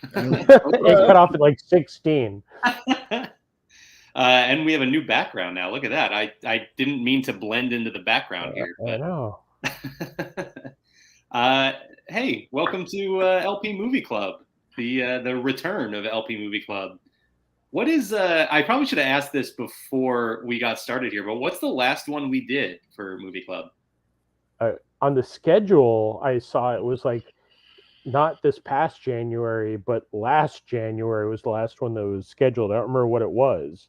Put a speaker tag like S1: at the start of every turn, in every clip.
S1: It cut off at like 16.
S2: And we have a new background now. Look at that. I didn't mean to blend into the background here,
S1: I
S2: but
S1: know.
S2: hey, welcome to LP Movie Club, the return of LP Movie Club. What is I probably should have asked this before we got started here, but what's the last one we did for Movie Club?
S1: On the schedule, I saw it was like not this past January, but last January was the last one that was scheduled. I don't remember what it was.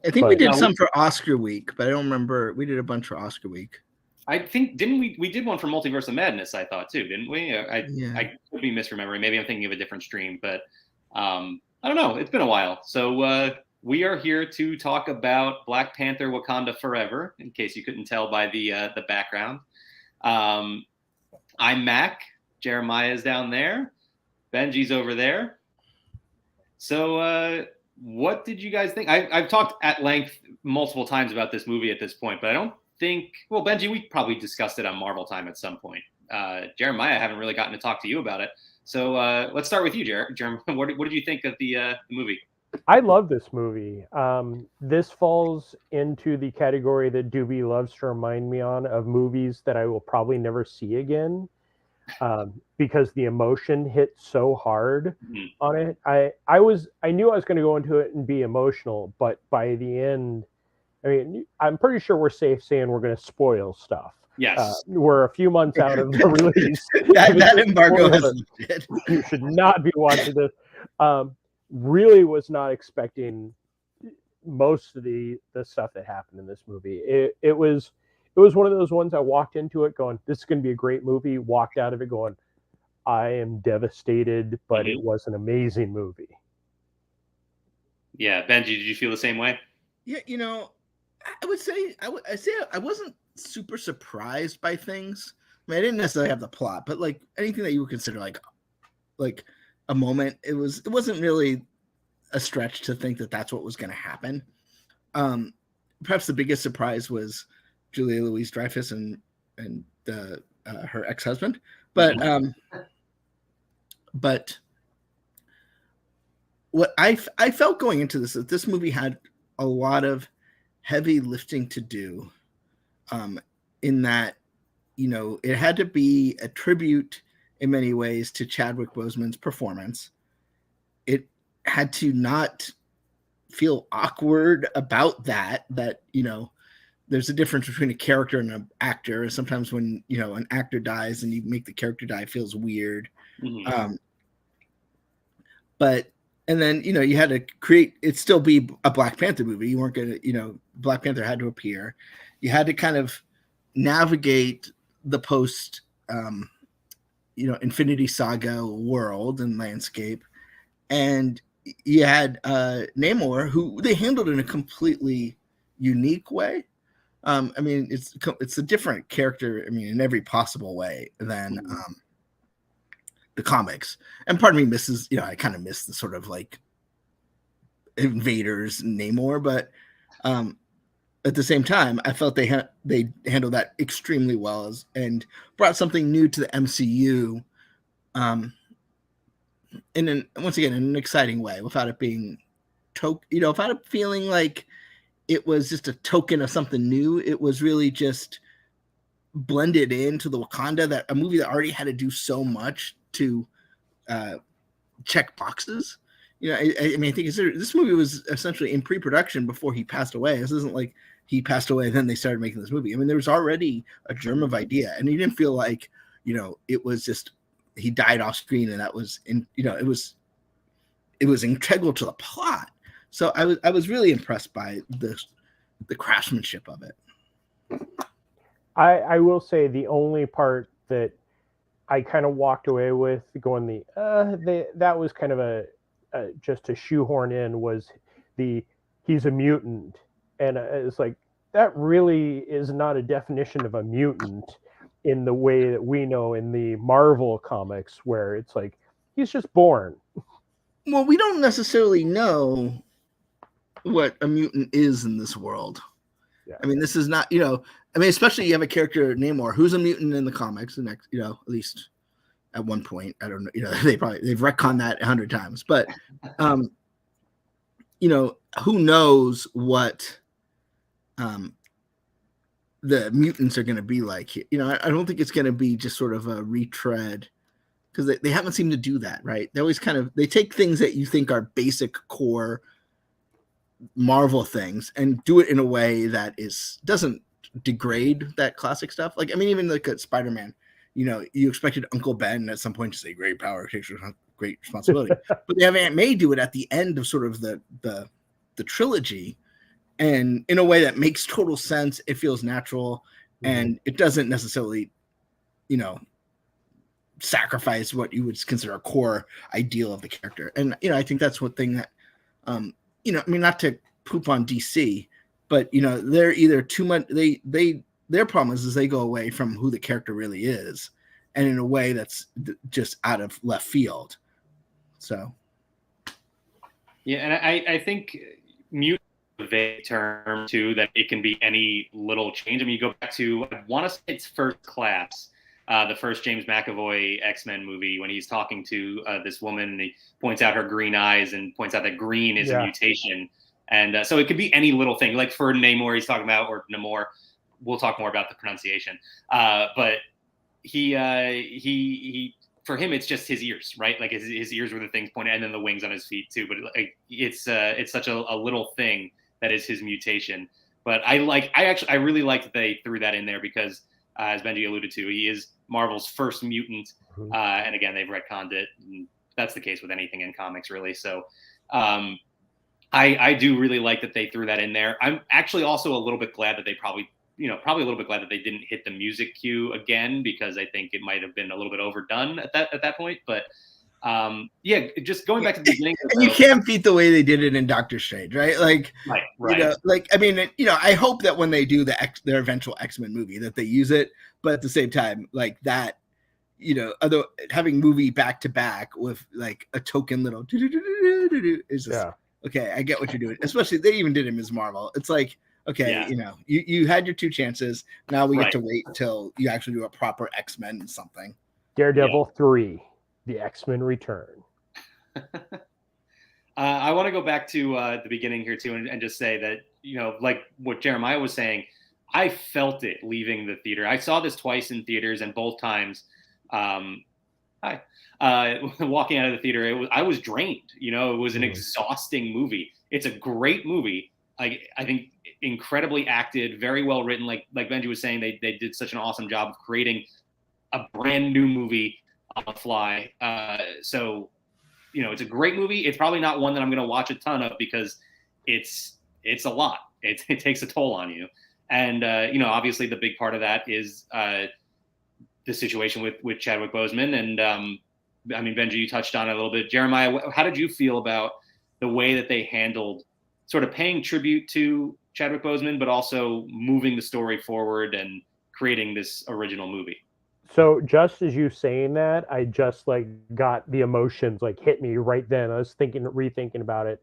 S3: I think we did some for Oscar week, but I don't remember. We did a bunch for Oscar week.
S2: I think didn't we did one for Multiverse of Madness? I thought too, didn't we? I could be misremembering. Maybe I'm thinking of a different stream, but I don't know. It's been a while, so we are here to talk about Black Panther: Wakanda Forever. In case you couldn't tell by the background, I'm Mac. Jeremiah's down there. Benji's over there. So what did you guys think? I've talked at length multiple times about this movie at this point, but I don't think, well, Benji, we probably discussed it on Marvel Time at some point. Jeremiah, I haven't really gotten to talk to you about it. So let's start with you, Jeremiah. What did you think of the movie?
S1: I love this movie. This falls into the category that Doobie loves to remind me of movies that I will probably never see again. Because the emotion hit so hard on it. I knew I was going to go into it and be emotional, but by the end, I mean, I'm pretty sure we're safe saying we're going to spoil stuff.
S2: Yes.
S1: We're a few months out of the release.
S3: that embargo is legit.
S1: You should not be watching this. Really was not expecting most of the stuff that happened in this movie. It was one of those ones I walked into it going, this is going to be a great movie. Walked out of it going, I am devastated, but it was an amazing movie.
S2: Yeah. Benji, did you feel the same way?
S3: Yeah, I would say I wasn't super surprised by things. I mean, I didn't necessarily have the plot, but like anything that you would consider like a moment, it wasn't really a stretch to think that that's what was going to happen. Perhaps the biggest surprise was Julia Louis-Dreyfus and her ex-husband, but what I felt going into this is this movie had a lot of heavy lifting to do, in that it had to be a tribute in many ways to Chadwick Boseman's performance. It had to not feel awkward about that there's a difference between a character and an actor. And sometimes when, an actor dies and you make the character die, it feels weird. And then, you had to it still be a Black Panther movie. You weren't going to, Black Panther had to appear. You had to kind of navigate the post, Infinity Saga world and landscape. And you had Namor, who they handled in a completely unique way. I mean, it's a different character. I mean, in every possible way than the comics. And part of me misses, I kind of miss the sort of like Invaders Namor, but at the same time, I felt they handled that extremely well and brought something new to the MCU. Once again, in an exciting way, without it being, without it feeling like it was just a token of something new. It was really just blended into the Wakanda, that a movie that already had to do so much to check boxes. I mean, I think this movie was essentially in pre-production before he passed away. This isn't like he passed away and then they started making this movie. I mean, there was already a germ of idea, and he didn't feel like, it was just he died off screen and that was it was integral to the plot. So I was really impressed by the craftsmanship of it.
S1: I will say the only part that I kind of walked away with going that was kind of just to shoehorn in was he's a mutant, and it's like that really is not a definition of a mutant in the way that we know in the Marvel comics, where it's like he's just born.
S3: Well, we don't necessarily know what a mutant is in this world. Yeah. I mean, this is not, especially you have a character Namor who's a mutant in the comics, and at least at one point. I don't know. They've retconned that 100 times, but who knows what the mutants are going to be like. I don't think it's going to be just sort of a retread, because they haven't seemed to do that, right? They always they take things that you think are basic core Marvel things and do it in a way that doesn't degrade that classic stuff. Like, I mean, even like at Spider-Man, you expected Uncle Ben at some point to say great power takes great responsibility, but they have Aunt May do it at the end of sort of the trilogy, and in a way that makes total sense. It feels natural, and it doesn't necessarily, sacrifice what you would consider a core ideal of the character. And I think that's one thing that I mean, not to poop on DC, but they're either too much, their problem is they go away from who the character really is, and in a way that's just out of left field. So
S2: yeah, and I think mutant is a vague term too, that it can be any little change. I mean, you go back to, I want to say it's First Class, the first James McAvoy X-Men movie, when he's talking to this woman, and he points out her green eyes and points out that green is a mutation. And so it could be any little thing, like for Namor, he's talking about, or Namor, we'll talk more about the pronunciation. But he for him, it's just his ears, right? Like his ears were the things pointed, and then the wings on his feet too. But it's such a little thing that is his mutation. But I really like that they threw that in there, because as Benji alluded to, he is Marvel's first mutant. And again, they've retconned it. And that's the case with anything in comics, really. So I do really like that they threw that in there. I'm actually also a little bit glad that they probably a little bit glad that they didn't hit the music cue again, because I think it might have been a little bit overdone at that point. But just going back to the beginning.
S3: And you can't beat the way they did it in Doctor Strange, right? Like,
S2: right.
S3: I mean, I hope that when they do their eventual X-Men movie, that they use it, but at the same time, like that, although having movie back to back with like a token little is just okay. I get what you're doing. Especially they even did it in Ms. Marvel. It's like, okay, you had your two chances. Now we get to wait till you actually do a proper X-Men something.
S1: Daredevil 3. The X-Men Return.
S2: I want to go back to the beginning here too, and just say that, like what Jeremiah was saying, I felt it leaving the theater. I saw this twice in theaters, and both times, walking out of the theater, I was drained. It was an exhausting movie. It's a great movie. I think incredibly acted, very well written. Like Benji was saying, they did such an awesome job of creating a brand new movie on the fly. So it's a great movie. It's probably not one that I'm going to watch a ton of, because it's a lot. It takes a toll on you. And, obviously the big part of that is the situation with Chadwick Boseman. And I mean, Benji, you touched on it a little bit. Jeremiah, how did you feel about the way that they handled sort of paying tribute to Chadwick Boseman, but also moving the story forward and creating this original movie?
S1: So just as you saying that, I just like got the emotions like hit me right then. I was rethinking about it.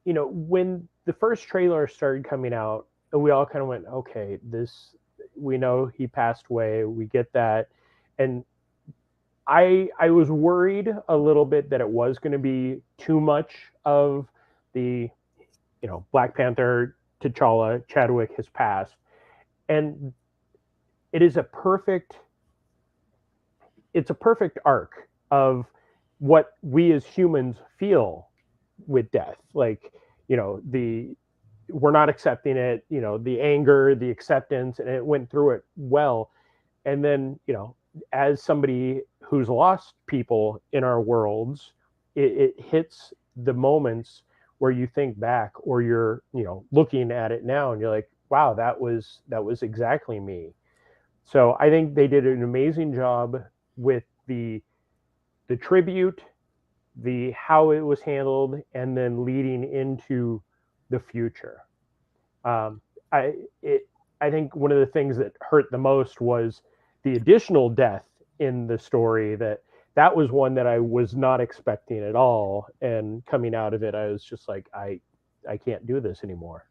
S1: When the first trailer started coming out, we all kind of went, okay, we know he passed away. We get that. And I was worried a little bit that it was going to be too much of the, Black Panther, T'Challa, Chadwick has passed. And it is a perfect arc of what we as humans feel with death. Like, we're not accepting it, the anger, the acceptance, and it went through it well. And then, as somebody who's lost people in our worlds, it hits the moments where you think back, or you're, looking at it now and you're like, wow, that was exactly me. So I think they did an amazing job with the tribute, how it was handled, and then leading into the future. I think one of the things that hurt the most was the additional death in the story. That was one that I was not expecting at all. And coming out of it, I was just like, I can't do this anymore.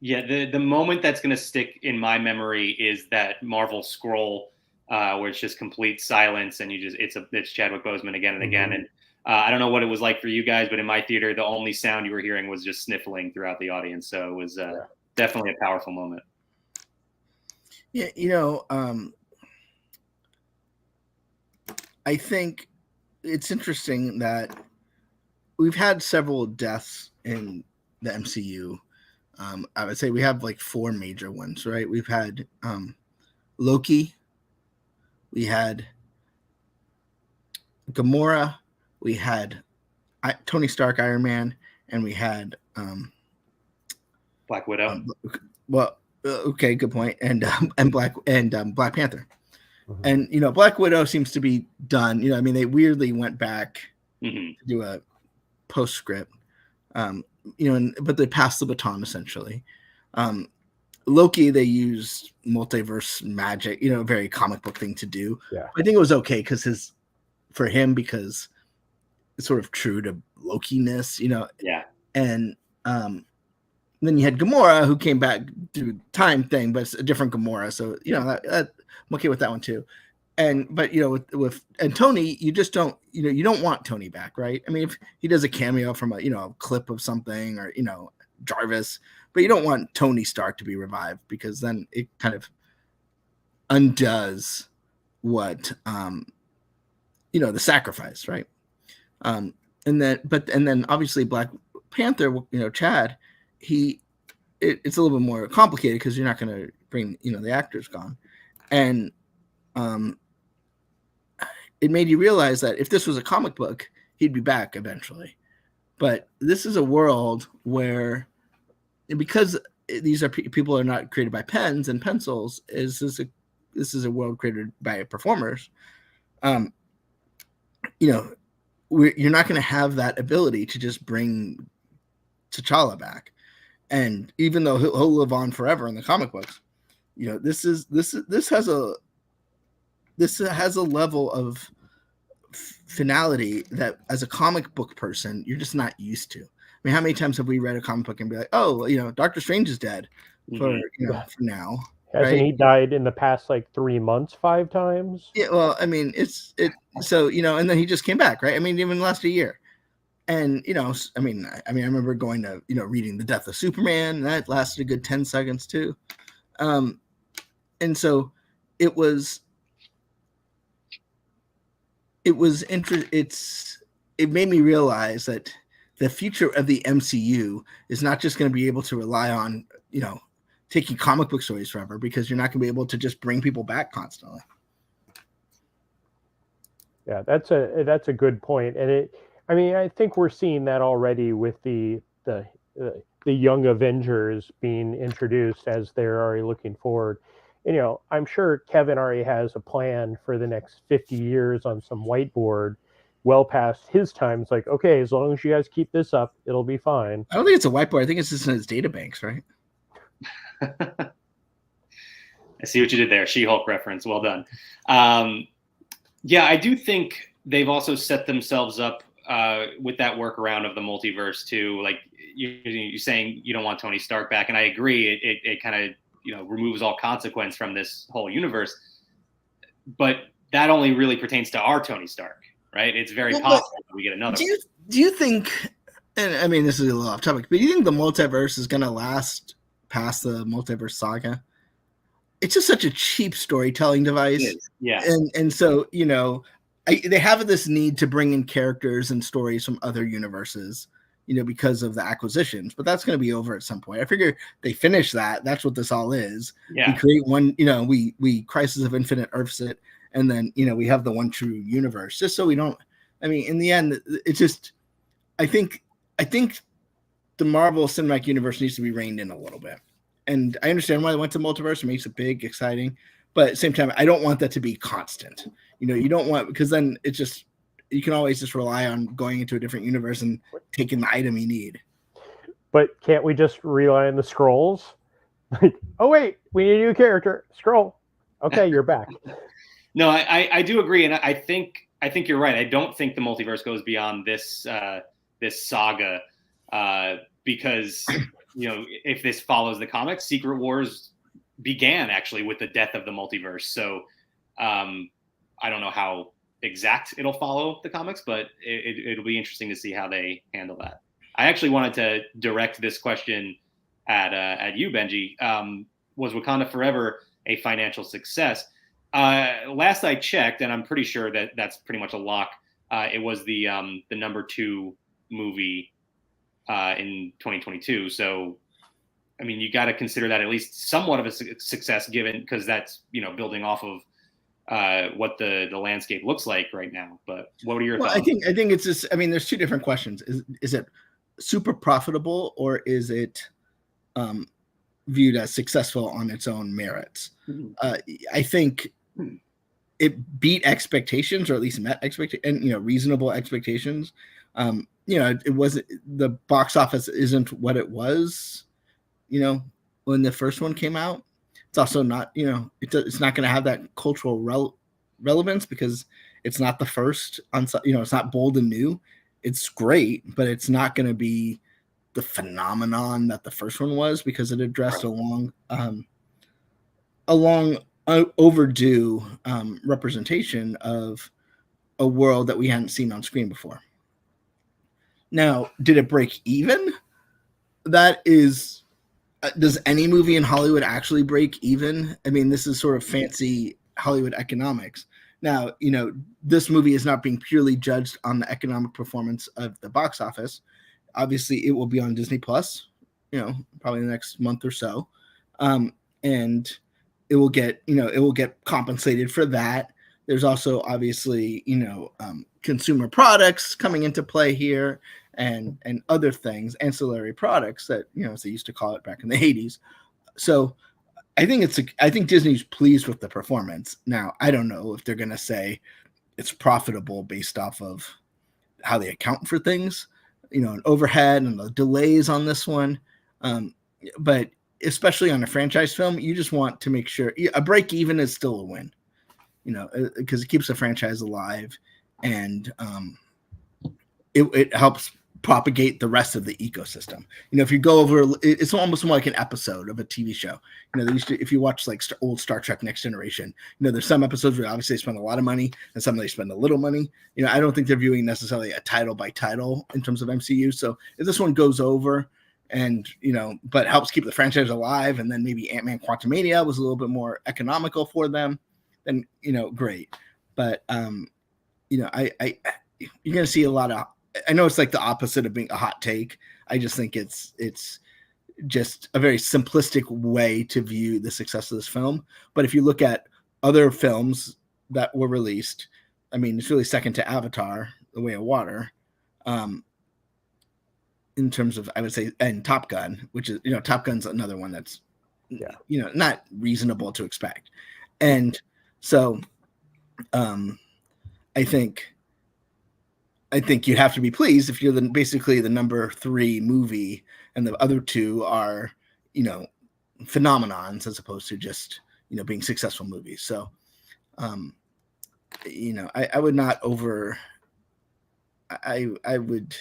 S2: Yeah, the moment that's going to stick in my memory is that Marvel scroll where it's just complete silence and it's Chadwick Boseman again and again. And I don't know what it was like for you guys, but in my theater, the only sound you were hearing was just sniffling throughout the audience. So it was definitely a powerful moment.
S3: Yeah, I think it's interesting that we've had several deaths in the MCU. I would say we have like 4 major ones, right? We've had Loki, we had Gamora, we had Tony Stark, Iron Man, and we had
S2: Black Widow.
S3: Okay, good point. And Black Panther. And Black Widow seems to be done. They weirdly went back to do a postscript. But they passed the baton essentially. Loki, they used multiverse magic, a very comic book thing to do.
S1: Yeah.
S3: I think it was okay because it's sort of true to Loki-ness,
S2: Yeah.
S3: And then you had Gamora, who came back to time thing, but it's a different Gamora. So I'm okay with that one too. But with Tony, you just don't you don't want Tony back, right? I mean, if he does a cameo from a clip of something or Jarvis, but you don't want Tony Stark to be revived because then it kind of undoes what the sacrifice, right? And then obviously Black Panther, Chad, it's a little bit more complicated because you're not going to bring the actors gone, and it made you realize that if this was a comic book, he'd be back eventually. But this is a world where, because these are people are not created by pens and pencils, this is a world created by performers. You're not going to have that ability to just bring T'Challa back, and even though he'll live on forever in the comic books, this has a level of finality that as a comic book person you're just not used to. I mean, how many times have we read a comic book and be like, oh, Doctor Strange is dead for now?
S1: Hasn't he died in the past like 3 months 5 times?
S3: Yeah, well, I mean, so and then he just came back, right? I mean, even last a year. And I remember going to reading The Death of Superman. That lasted a good 10 seconds too. And so it made me realize that the future of the MCU is not just going to be able to rely on taking comic book stories forever, because you're not going to be able to just bring people back constantly.
S1: Yeah, that's a good point. And I think we're seeing that already with the young Avengers being introduced as they're already looking forward. I'm sure Kevin already has a plan for the next 50 years on some whiteboard, well past his time. It's like, okay, as long as you guys keep this up, it'll be fine.
S3: I don't think it's a whiteboard. I think it's just in his databanks, right?
S2: I see what you did there. She-Hulk reference. Well done. Yeah, I do think they've also set themselves up with that workaround of the multiverse too. Like you're saying, you don't want Tony Stark back, and I agree. It kind of removes all consequence from this whole universe. But that only really pertains to our Tony Stark, right? It's very possible that we get another.
S3: Do you think? And I mean, this is a little off topic, but do you think the multiverse is going to last past the multiverse saga? It's just such a cheap storytelling device.
S2: Yeah.
S3: And so, they have this need to bring in characters and stories from other universes, because of the acquisitions, but that's going to be over at some point. I figure they finish that. That's what this all is.
S2: Yeah.
S3: We create one, we Crisis of Infinite Earths it, and then, we have the one true universe, just so we don't, in the end, it's just, I think the Marvel Cinematic Universe needs to be reined in a little bit. And I understand why they went to multiverse. It makes it big, exciting. But at the same time, I don't want that to be constant. You don't want, because then it's just, you can always just rely on going into a different universe and taking the item you need.
S1: But can't we just rely on the scrolls? Like, oh, wait, we need a new character. Scroll. Okay, you're back.
S2: No, I do agree. And I think you're right. I don't think the multiverse goes beyond this saga because if this follows the comics, Secret Wars began actually with the death of the multiverse. So I don't know how exact it'll follow the comics, but it'll be interesting to see how they handle that. I actually wanted to direct this question at you, Benji. Was Wakanda Forever a financial success? Last I checked, and I'm pretty sure that that's pretty much a lock. It was the number 2 movie in 2022. So, I mean, you got to consider that at least somewhat of a success, given because that's building off of what the landscape looks like right now. But what are your thoughts?
S3: I think it's just. I mean, there's 2 different questions. Is it super profitable, or is it viewed as successful on its own merits? I think it beat expectations, or at least met expectations, and reasonable expectations. It wasn't, the box office isn't what it was, when the first one came out. It's also not, it's not going to have that cultural relevance because it's not the first on, it's not bold and new. It's great, but it's not going to be the phenomenon that the first one was, because it addressed a long overdue representation of a world that we hadn't seen on screen before. Now, did it break even? That is, does any movie in Hollywood actually break even? I mean, this is sort of fancy Hollywood economics. Now, this movie is not being purely judged on the economic performance of the box office. Obviously, it will be on Disney Plus, probably the next month or so, and it will get compensated for that. There's also obviously consumer products coming into play here, and other things, ancillary products that as they used to call it back in the 80s. So I think Disney's pleased with the performance. Now, I don't know if they're going to say it's profitable based off of how they account for things, and overhead and the delays on this one. But especially on a franchise film, you just want to make sure a break even is still a win, because it keeps the franchise alive, and it helps propagate the rest of the ecosystem. If you go over, it's almost more like an episode of a TV show. If you watch like old Star Trek Next Generation, there's some episodes where obviously they spend a lot of money and some they spend a little money. I don't think they're viewing necessarily a title by title in terms of MCU. So if this one goes over and, but helps keep the franchise alive, and then maybe Ant-Man Quantumania was a little bit more economical for them, then, great. But, you're going to see a lot of, I know it's like the opposite of being a hot take. I just think it's just a very simplistic way to view the success of this film. But if you look at other films that were released, I mean, it's really second to Avatar, The Way of Water, in terms of, I would say, and Top Gun, which is, Top Gun's another one that's, not reasonable to expect. And so I think you have to be pleased if you're basically the number 3 movie, and the other 2 are, phenomenons as opposed to just, being successful movies. So, I would not I would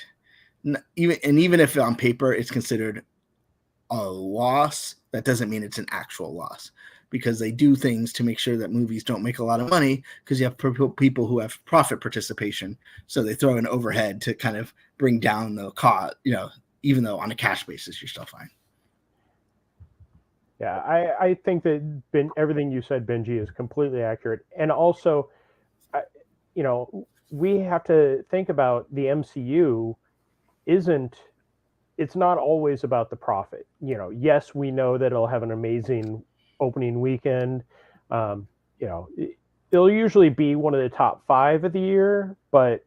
S3: not, even if on paper it's considered a loss, that doesn't mean it's an actual loss, because they do things to make sure that movies don't make a lot of money, because you have people who have profit participation. So they throw in overhead to kind of bring down the cost, even though on a cash basis, you're still fine.
S1: Yeah, I think that everything you said, Benji, is completely accurate. And also, we have to think about the MCU it's not always about the profit. Yes, we know that it'll have an amazing opening weekend. It'll usually be one of the top 5 of the year, but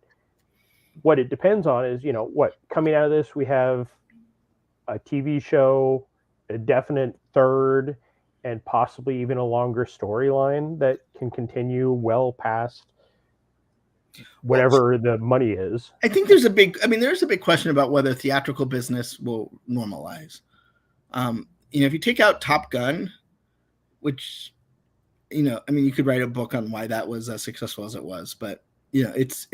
S1: what it depends on is, what coming out of this, we have a TV show, a definite third, and possibly even a longer storyline that can continue well past whatever the money is.
S3: I think there's a big question about whether theatrical business will normalize. If you take out Top Gun, which, you could write a book on why that was as successful as it was, but it's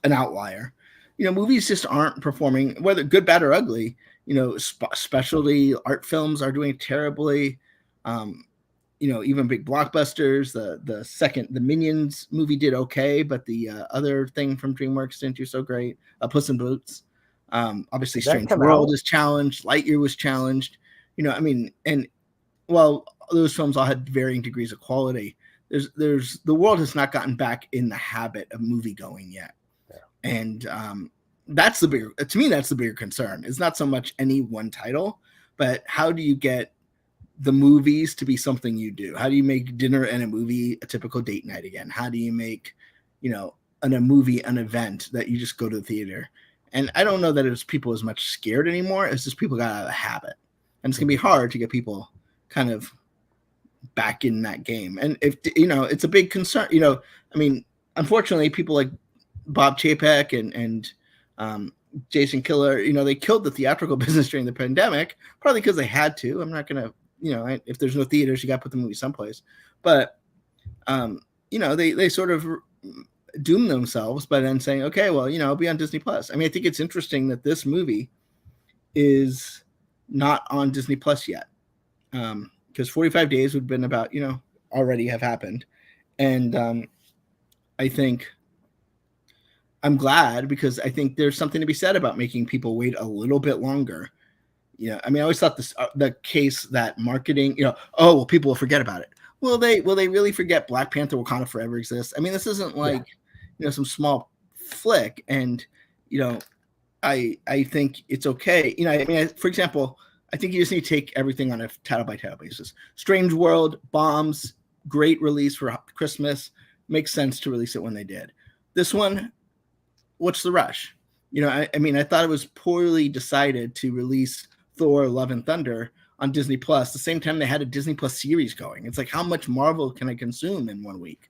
S3: an outlier. Movies just aren't performing, whether good, bad, or ugly. specialty art films are doing terribly. Even big blockbusters. The Minions movie did okay, but the other thing from DreamWorks didn't do so great. Puss in Boots. Obviously, Strange World is challenged. Lightyear was challenged. And while those films all had varying degrees of quality, the world has not gotten back in the habit of movie going yet. Yeah. And that's the bigger concern. It's not so much any one title, but how do you get the movies to be something you do? How do you make dinner and a movie a typical date night again? How do you make, a movie an event that you just go to the theater? And I don't know that it's people as much scared anymore. It's just people got out of the habit. And it's going to be hard to get people kind of back in that game. And if, it's a big concern, unfortunately, people like Bob Chapek and Jason Killer, they killed the theatrical business during the pandemic, probably because they had to. I'm not going to, if there's no theaters, you got to put the movie someplace. But, they sort of doom themselves by then saying, okay, well, it'll be on Disney Plus. I think it's interesting that this movie is not on Disney Plus yet. Because 45 days would have been about, already have happened. And I think I'm glad, because I think there's something to be said about making people wait a little bit longer. I always thought the case that marketing, people will forget about it. Will they really forget Black Panther Wakanda Forever exists? This isn't like, some small flick. And, I think it's okay. For example, I think you just need to take everything on a title by title basis. Strange World bombs, great release for Christmas. Makes sense to release it when they did. This one, what's the rush? I thought it was poorly decided to release Thor: Love and Thunder on Disney Plus the same time they had a Disney Plus series going. It's like, how much Marvel can I consume in 1 week?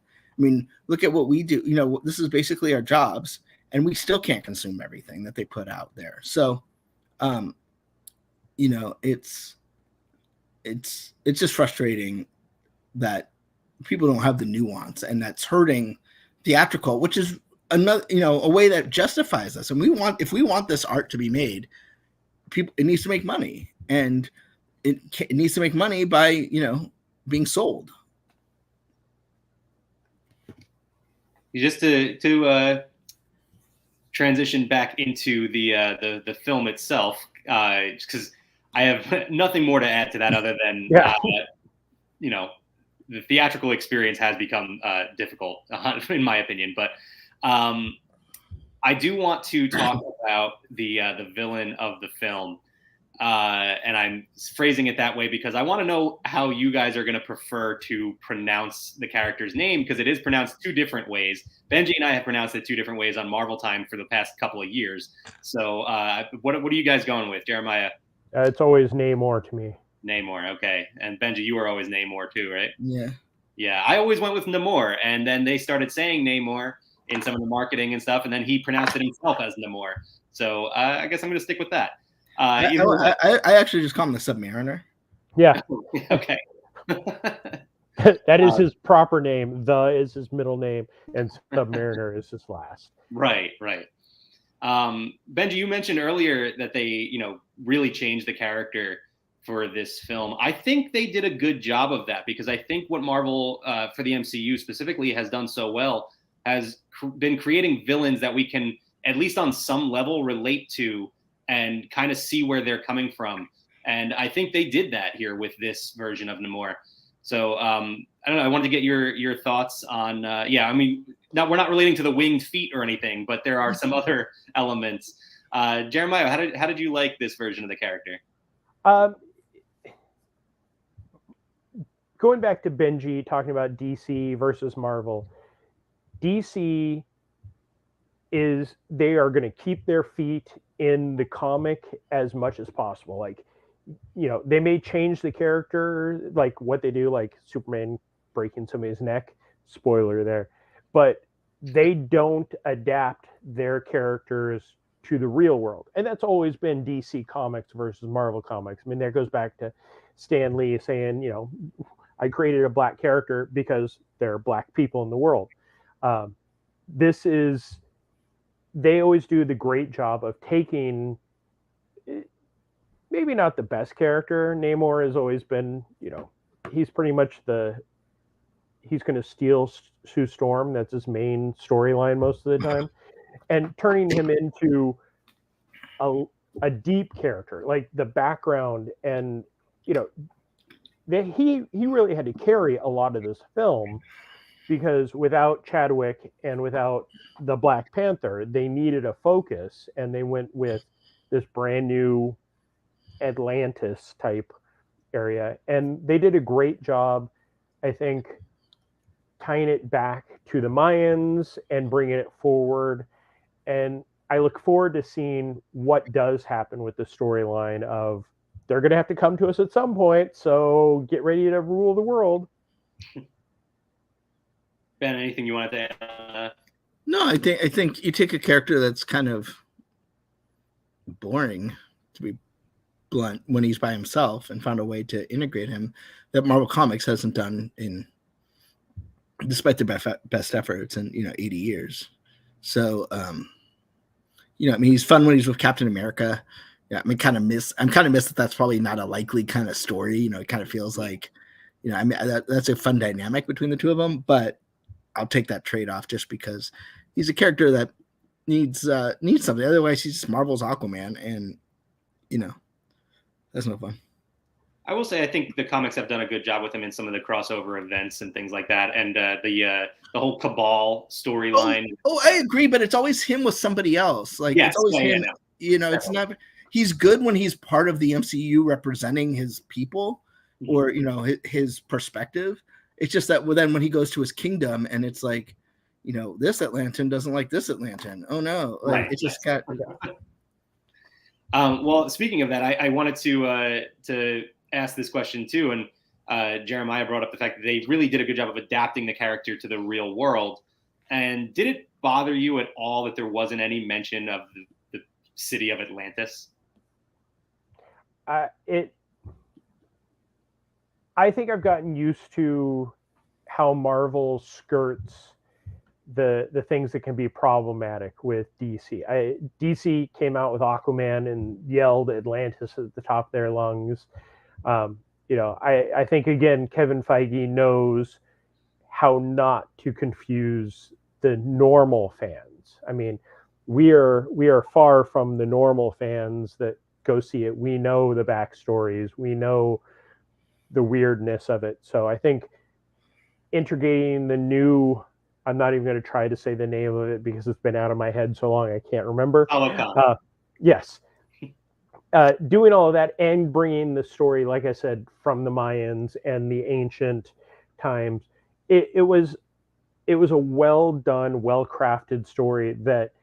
S3: Look at what we do. This is basically our jobs, and we still can't consume everything that they put out there. So, it's just frustrating that people don't have the nuance, and that's hurting theatrical, which is another, a way that justifies us. And if we want this art to be made, it needs to make money, and it needs to make money by, being sold.
S2: Just to transition back into the film itself, because I have nothing more to add to that other than, the theatrical experience has become difficult, in my opinion. But I do want to talk about the villain of the film. And I'm phrasing it that way because I want to know how you guys are going to prefer to pronounce the character's name, because it is pronounced two different ways. Benji and I have pronounced it two different ways on Marvel Time for the past couple of years. So what are you guys going with, Jeremiah?
S1: It's always Namor to me.
S2: Namor, okay. And Benji, you were always Namor too, right?
S3: Yeah.
S2: Yeah, I always went with Namor, and then they started saying Namor in some of the marketing and stuff, and then he pronounced it himself as Namor. So I guess I'm going to stick with that.
S3: I actually just call him the Submariner.
S1: Yeah.
S2: Okay.
S1: That is his proper name. The is his middle name, and Submariner is his last.
S2: Right. Benji, you mentioned earlier that they, really changed the character for this film. I think they did a good job of that, because I think what Marvel, for the MCU specifically, has done so well has been creating villains that we can, at least on some level, relate to and kind of see where they're coming from. And I think they did that here with this version of Namor. So I don't know. I wanted to get your thoughts on, we're not relating to the winged feet or anything, but there are some other elements. Jeremiah, how did you like this version of the character?
S1: Going back to Benji talking about DC versus Marvel, DC they are going to keep their feet in the comic as much as possible. Like, they may change the character, like what they do, like Superman breaking somebody's neck, spoiler there, but they don't adapt their characters to the real world. And that's always been DC Comics versus Marvel Comics. I mean, that goes back to Stan Lee saying, I created a black character because there are black people in the world. They always do the great job of taking maybe not the best character. Namor has always been, he's pretty much he's going to steal Sue Storm. That's his main storyline most of the time. And turning him into a deep character, like the background, and he really had to carry a lot of this film, because without Chadwick and without the Black Panther, they needed a focus, and they went with this brand new Atlantis type area, and they did a great job, I think, tying it back to the Mayans and bringing it forward. And I look forward to seeing what does happen with the storyline of they're going to have to come to us at some point, so get ready to rule the world.
S2: Ben, anything you wanted to add?
S3: No, I think you take a character that's kind of boring, to be blunt, when he's by himself, and found a way to integrate him that Marvel Comics hasn't done despite their best efforts in 80 years. So he's fun when he's with Captain America. Yeah, I'm kind of miss that that's probably not a likely kind of story. It kind of feels like that's a fun dynamic between the two of them, but I'll take that trade-off just because he's a character that needs something. Otherwise, he's just Marvel's Aquaman, and that's no fun.
S2: I will say I think the comics have done a good job with him in some of the crossover events and things like that, and the whole Cabal storyline.
S3: Oh, I agree, but it's always him with somebody else. Like it's always him. No. It's not. He's good when he's part of the MCU representing his people, or his perspective. It's just that then when he goes to his kingdom and it's like, this Atlantean doesn't like this Atlantean. Oh no, like, it just got.
S2: Well, speaking of that, I wanted to ask this question too, and Jeremiah brought up the fact that they really did a good job of adapting the character to the real world. And did it bother you at all that there wasn't any mention of the city of Atlantis?
S1: I think I've gotten used to how Marvel skirts the things that can be problematic with DC. DC came out with Aquaman and yelled Atlantis at the top of their lungs. I think, again, Kevin Feige knows how not to confuse the normal fans. I mean, we are far from the normal fans that go see it. We know the backstories. We know the weirdness of it. So I think integrating the new, I'm not even going to try to say the name of it because it's been out of my head so long I can't remember. Yes. Doing all of that and bringing the story, like I said, from the Mayans and the ancient times, it was a well done, well crafted story that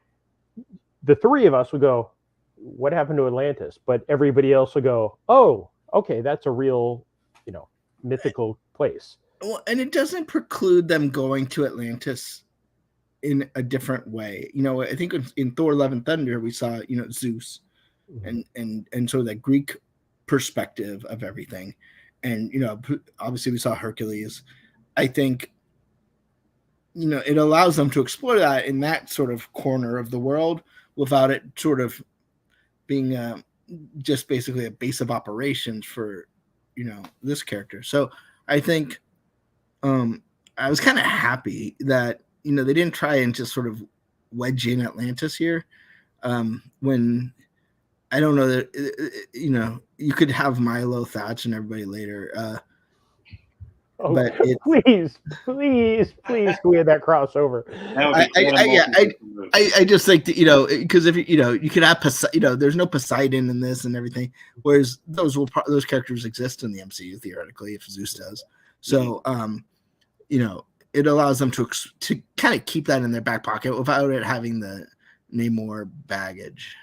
S1: the three of us would go, what happened to Atlantis? But everybody else would go, oh, okay, that's a real, mythical place.
S3: Well, and it doesn't preclude them going to Atlantis in a different way. I think in Thor: Love and Thunder we saw, Zeus, and sort of that Greek perspective of everything, and obviously we saw Hercules. I think it allows them to explore that in that sort of corner of the world without it sort of being just basically a base of operations for this character. So I think I was kind of happy that they didn't try and just sort of wedge in Atlantis here, when I don't know that you could have Milo, Thatch, and everybody later. But
S1: please, can we have that crossover?
S3: I just think that because if you could have there's no Poseidon in this and everything, whereas those characters exist in the MCU theoretically if Zeus does. So it allows them to kind of keep that in their back pocket without it having the Namor baggage.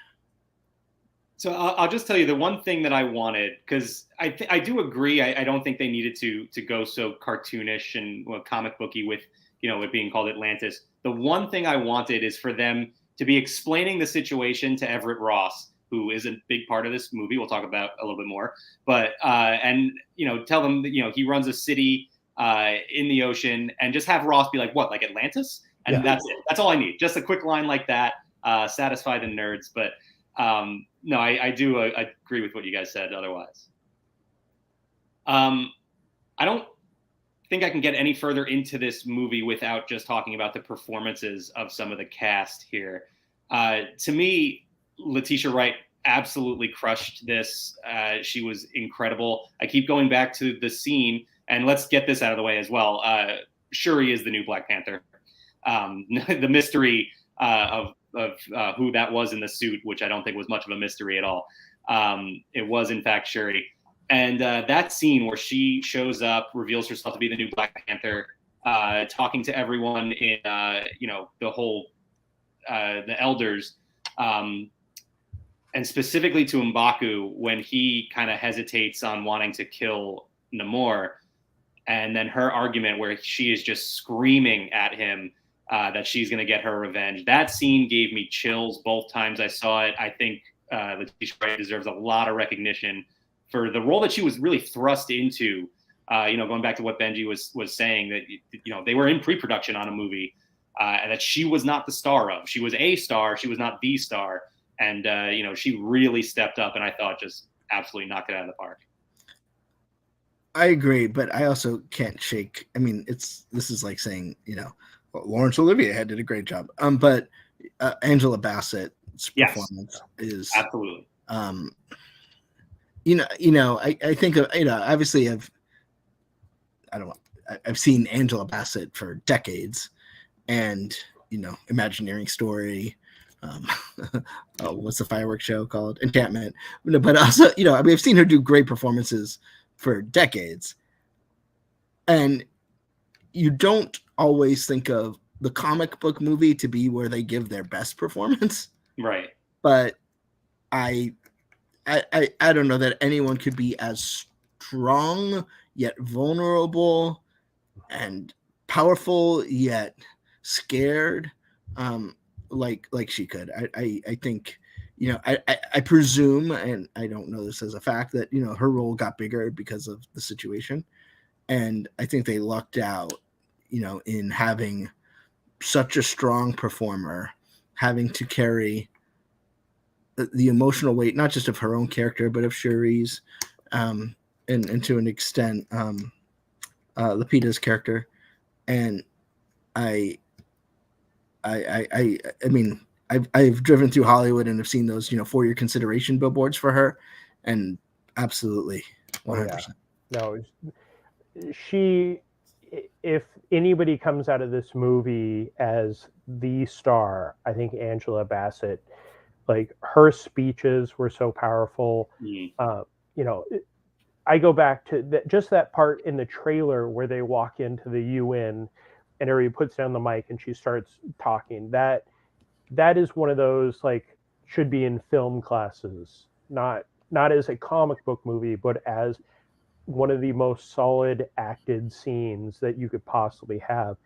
S2: So I'll just tell you the one thing that I wanted, because I do agree. I don't think they needed to go so cartoonish and comic booky with it being called Atlantis. The one thing I wanted is for them to be explaining the situation to Everett Ross, who is a big part of this movie. We'll talk about a little bit more, but and tell them that he runs a city in the ocean, and just have Ross be like, what, like Atlantis? And that's it. That's all I need. Just a quick line like that, satisfy the nerds. But no, I do agree with what you guys said. Otherwise, I don't think I can get any further into this movie without just talking about the performances of some of the cast here. To me, Letitia Wright absolutely crushed this. She was incredible. I keep going back to the scene, and let's get this out of the way as well. Shuri is the new Black Panther. The mystery of who that was in the suit, which I don't think was much of a mystery at all. It was in fact Shuri. And that scene where she shows up, reveals herself to be the new Black Panther, talking to everyone in, the whole, the elders, and specifically to M'Baku when he kind of hesitates on wanting to kill Namor. And then her argument where she is just screaming at him that she's going to get her revenge. That scene gave me chills both times I saw it. I think Letitia Wright deserves a lot of recognition for the role that she was really thrust into. Going back to what Benji was saying, that they were in pre-production on a movie, and that she was not the star of. She was a star, she was not the star, and she really stepped up, and I thought just absolutely knocked it out of the park.
S3: I agree, but I also can't shake. I mean, this is like saying, Laurence Olivier did a great job. But Angela Bassett's performance is
S2: absolutely.
S3: I think of, obviously I've seen Angela Bassett for decades, and Imagineering Story, what's the fireworks show called? Enchantment. But also, I've seen her do great performances for decades, and you don't always think of the comic book movie to be where they give their best performance,
S2: right?
S3: But I don't know that anyone could be as strong yet vulnerable and powerful yet scared, like she could. I think, I presume, and I don't know this as a fact, that her role got bigger because of the situation, and I think they lucked out, in having such a strong performer, having to carry the emotional weight, not just of her own character, but of Shuri's, and to an extent, Lupita's character. And I mean, I've driven through Hollywood and have seen those, for your consideration billboards for her, and absolutely 100%.
S1: No, if anybody comes out of this movie as the star, I think Angela Bassett. Like, her speeches were so powerful. I go back to just that part in the trailer where they walk into the UN and everybody puts down the mic and she starts talking. That is one of those, like, should be in film classes, not as a comic book movie, but as one of the most solid acted scenes that you could possibly have.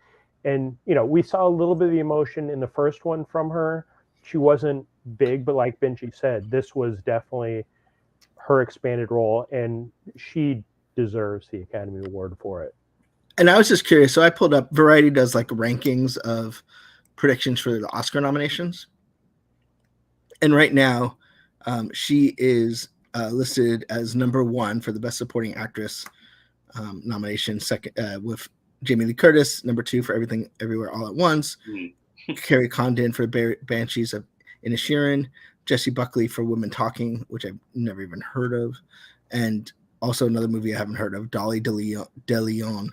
S1: And we saw a little bit of the emotion in the first one from her. She wasn't big, but like Benji said, this was definitely her expanded role, and she deserves the Academy Award for it.
S3: And I was just curious, so I pulled up, Variety does like rankings of predictions for the Oscar nominations, and right now she is listed as number 1 for the Best Supporting Actress nomination, second with Jamie Lee Curtis, number 2 for Everything Everywhere All at Once, Carrie Condon for Banshees of Inisherin, Jessie Buckley for Women Talking, which I've never even heard of, and also another movie I haven't heard of, Dolly DeLeon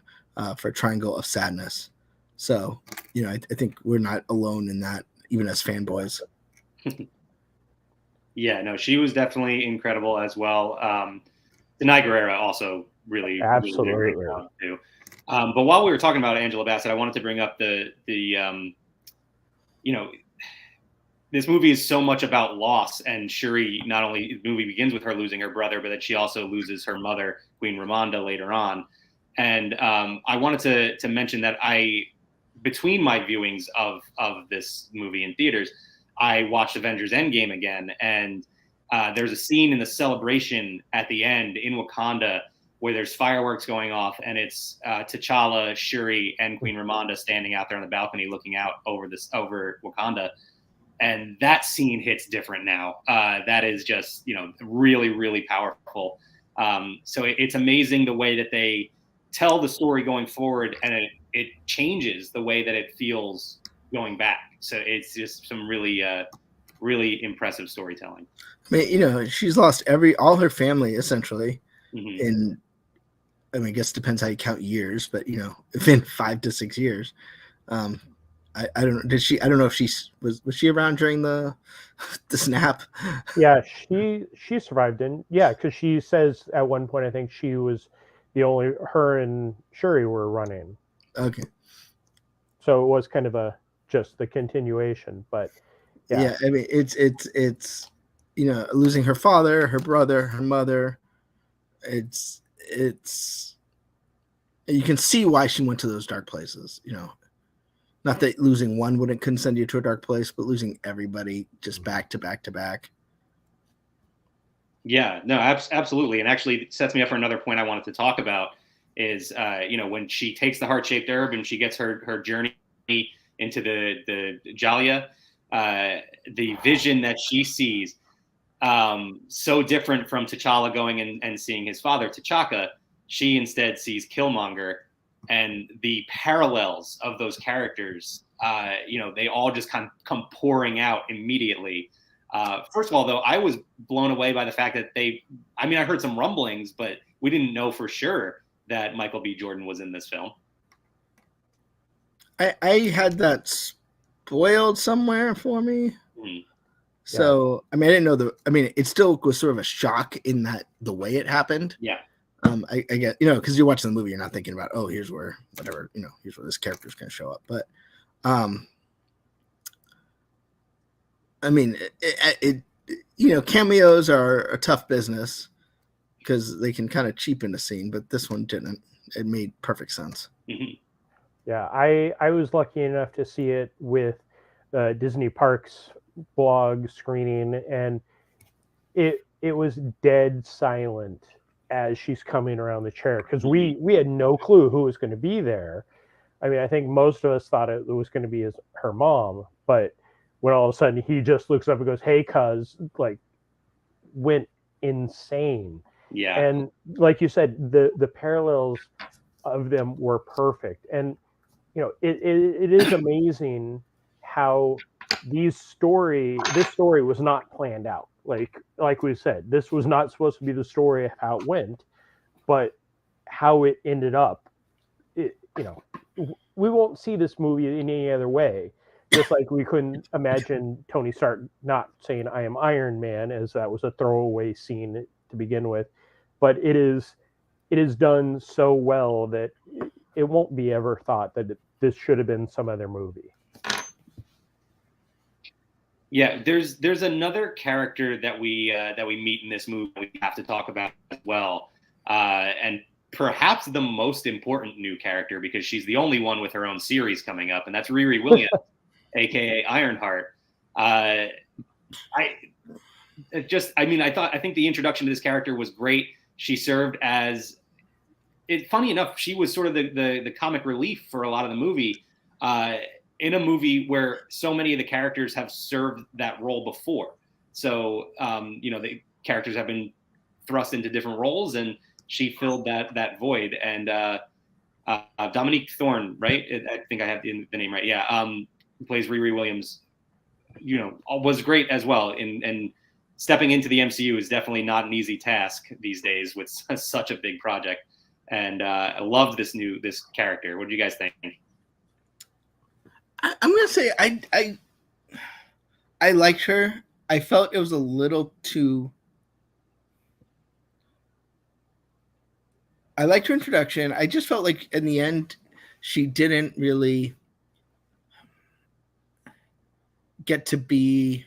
S3: for Triangle of Sadness. So, I think we're not alone in that, even as fanboys.
S2: Yeah, no, she was definitely incredible as well. Denai Guerrera also really
S1: absolutely
S2: really great job too. But while we were talking about Angela Bassett, I wanted to bring up the this movie is so much about loss, and Shuri, not only the movie begins with her losing her brother, but that she also loses her mother, Queen Ramonda, later on. And I wanted to mention that between my viewings of this movie in theaters, I watched Avengers Endgame again, and there's a scene in the celebration at the end in Wakanda where there's fireworks going off, and it's T'Challa, Shuri, and Queen Ramonda standing out there on the balcony looking out over Wakanda. And that scene hits different now. That is just, really, really powerful. So it's amazing the way that they tell the story going forward, and it changes the way that it feels going back. So it's just some really, really impressive storytelling.
S3: I mean, she's lost all her family essentially in, I mean, I guess it depends how you count years, but within 5 to 6 years. I don't know if was she around during the snap?
S1: Yeah, she survived because she says at one point, I think she was her and Shuri were running.
S3: Okay.
S1: So it was kind of just the continuation, but
S3: yeah, I mean, it's losing her father, her brother, her mother. It's you can see why she went to those dark places, Not that losing one couldn't send you to a dark place, but losing everybody just back to back to back.
S2: Yeah, no, absolutely. And actually it sets me up for another point I wanted to talk about is, when she takes the heart-shaped herb and she gets her journey into the Jalia, the vision that she sees, so different from T'Challa going and seeing his father, T'Chaka. She instead sees Killmonger. And the parallels of those characters, they all just kind of come pouring out immediately. First of all, though, I was blown away by the fact that I heard some rumblings, but we didn't know for sure that Michael B. Jordan was in this film.
S3: I had that spoiled somewhere for me. So, I didn't know it still was sort of a shock in that the way it happened.
S2: Yeah.
S3: I get, because you're watching the movie, you're not thinking about, oh, here's where here's where this character's going to show up. But, cameos are a tough business because they can kind of cheapen the scene, but this one didn't. It made perfect sense.
S2: Mm-hmm.
S1: Yeah, I was lucky enough to see it with Disney Parks blog screening, and it was dead silent as she's coming around the chair, because we had no clue who was going to be there. I think most of us thought it was going to be her mom, but when all of a sudden he just looks up and goes, "Hey, cuz," went insane.
S2: Yeah.
S1: And like you said, the parallels of them were perfect. And it is amazing how this story was not planned out. Like we said, this was not supposed to be the story of how it went, but how it ended up. We won't see this movie in any other way. Just like we couldn't imagine Tony Stark not saying "I am Iron Man," as that was a throwaway scene to begin with. But it is done so well that it won't be ever thought that this should have been some other movie.
S2: Yeah, there's another character that we meet in this movie we have to talk about as well, and perhaps the most important new character, because she's the only one with her own series coming up, and that's Riri Williams, aka Ironheart. I think the introduction to this character was great. She served as, funny enough, she was sort of the comic relief for a lot of the movie. In a movie where so many of the characters have served that role before. So, the characters have been thrust into different roles, and she filled that void. And Dominique Thorne, right? I think I have the name right. Yeah. Who plays Riri Williams, was great as well. And stepping into the MCU is definitely not an easy task these days with such a big project. And I loved this character. What do you guys think?
S3: I'm gonna say I liked her. I felt it was a little too. I liked her introduction. I just felt like in the end, she didn't really get to be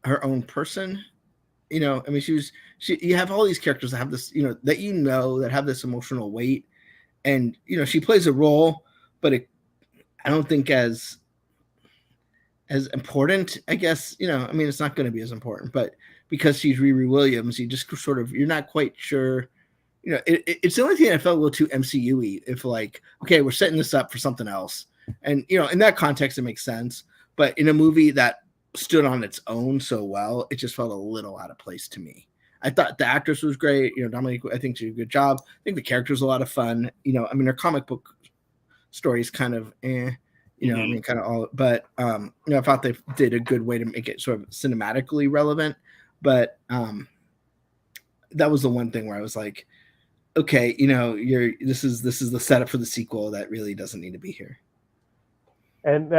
S3: her own person. You have all these characters that have this, that have this emotional weight, and she plays a role, but I don't think as important, I guess, it's not going to be as important, but because she's Riri Williams, you just sort of, you're not quite sure, it's the only thing I felt a little too MCU-y. If okay, we're setting this up for something else. And, in that context, it makes sense. but in a movie that stood on its own so well, it just felt a little out of place to me. I thought the actress was great. Dominique, I think she did a good job. I think the character's a lot of fun. Her comic book story is kind of kind of all, but I thought they did a good way to make it sort of cinematically relevant. But that was the one thing where I was like, okay, this is the setup for the sequel that really doesn't need to be here.
S1: And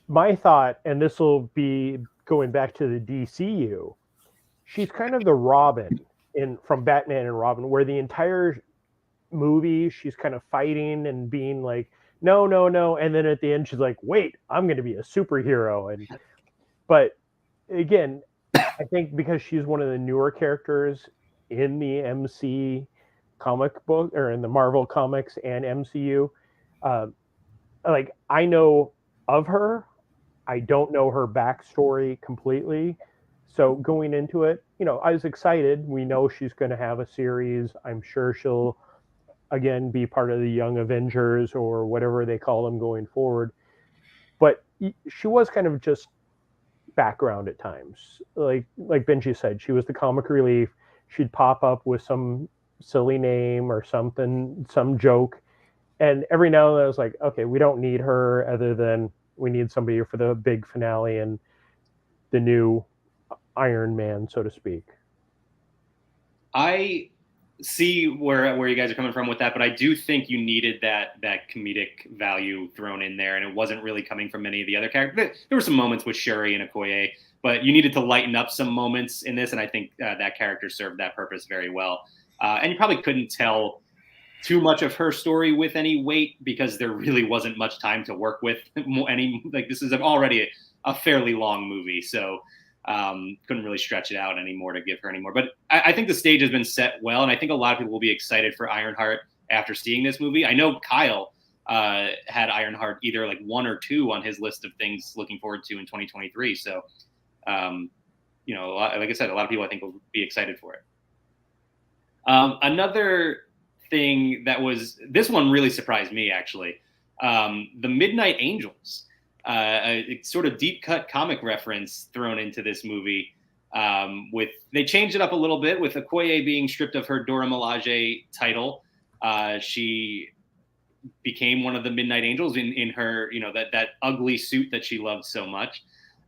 S1: my thought, and this will be going back to the DCU, she's kind of the Robin from Batman and Robin, where the entire movie she's kind of fighting and being like, no, and then at the end she's like, wait, I'm going to be a superhero. But again, I think because she's one of the newer characters in the MC comic book, or in the Marvel comics and MCU, like, I know of her, I don't know her backstory completely. So going into it, I was excited. We know she's going to have a series. I'm sure she'll, again, be part of the Young Avengers or whatever they call them going forward. But she was kind of just background at times. Like Benji said, she was the comic relief. She'd pop up with some silly name or something, some joke. And every now and then I was like, okay, we don't need her, other than we need somebody for the big finale and the new Iron Man, so to speak.
S2: I see where you guys are coming from with that, but I do think you needed that comedic value thrown in there, and it wasn't really coming from many of the other characters. There were some moments with Shuri and Okoye, but you needed to lighten up some moments in this, and I think that character served that purpose very well. And you probably couldn't tell too much of her story with any weight, because there really wasn't much time to work with. This is already a fairly long movie, so couldn't really stretch it out anymore to give her anymore. But I think the stage has been set well, and I think a lot of people will be excited for Ironheart after seeing this movie. I know Kyle had Ironheart either like 1 or 2 on his list of things looking forward to in 2023. So, like I said, a lot of people I think will be excited for it. Another thing this one really surprised me, actually. The Midnight Angels, a sort of deep cut comic reference thrown into this movie. They changed it up a little bit with Okoye being stripped of her Dora Milaje title. She became one of the Midnight Angels in her, that ugly suit that she loved so much.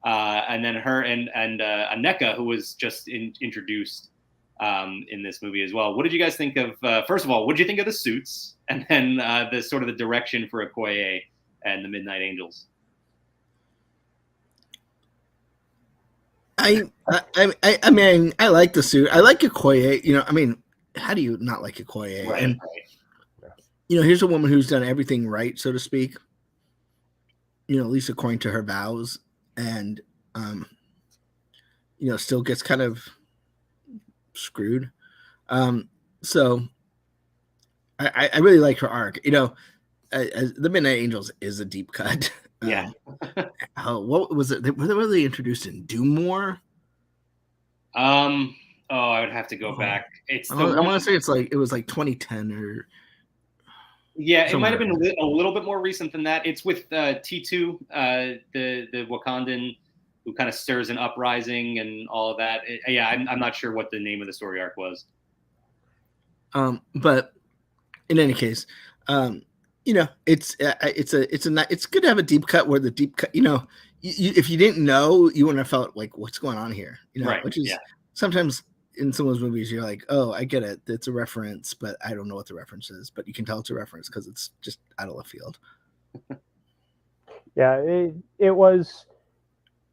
S2: And then her and Aneka, who was just introduced in this movie as well. What did you guys think of, first of all, what did you think of the suits? And then the sort of the direction for Okoye and the Midnight Angels?
S3: I mean, I like the suit. I like Okoye. How do you not like Okoye?
S2: Right,
S3: and here's a woman who's done everything right, so to speak. At least according to her vows, and still gets kind of screwed. So I really like her arc. The Midnight Angels is a deep cut.
S2: Yeah.
S3: What was it? Were they introduced in Doom War?
S2: I would have to go back. I
S3: want to say it was like 2010 or.
S2: Yeah, it might have been a little bit more recent than that. It's with T2, the Wakandan, who kind of stirs an uprising and all of that. I'm not sure what the name of the story arc was.
S3: But in any case, it's good to have a deep cut where the deep cut, if you didn't know, you wouldn't have felt like, what's going on here,
S2: right?
S3: Which is sometimes in some of those movies, you're like, oh, I get it. It's a reference, but I don't know what the reference is, but you can tell it's a reference because it's just out of left field.
S1: Yeah, it was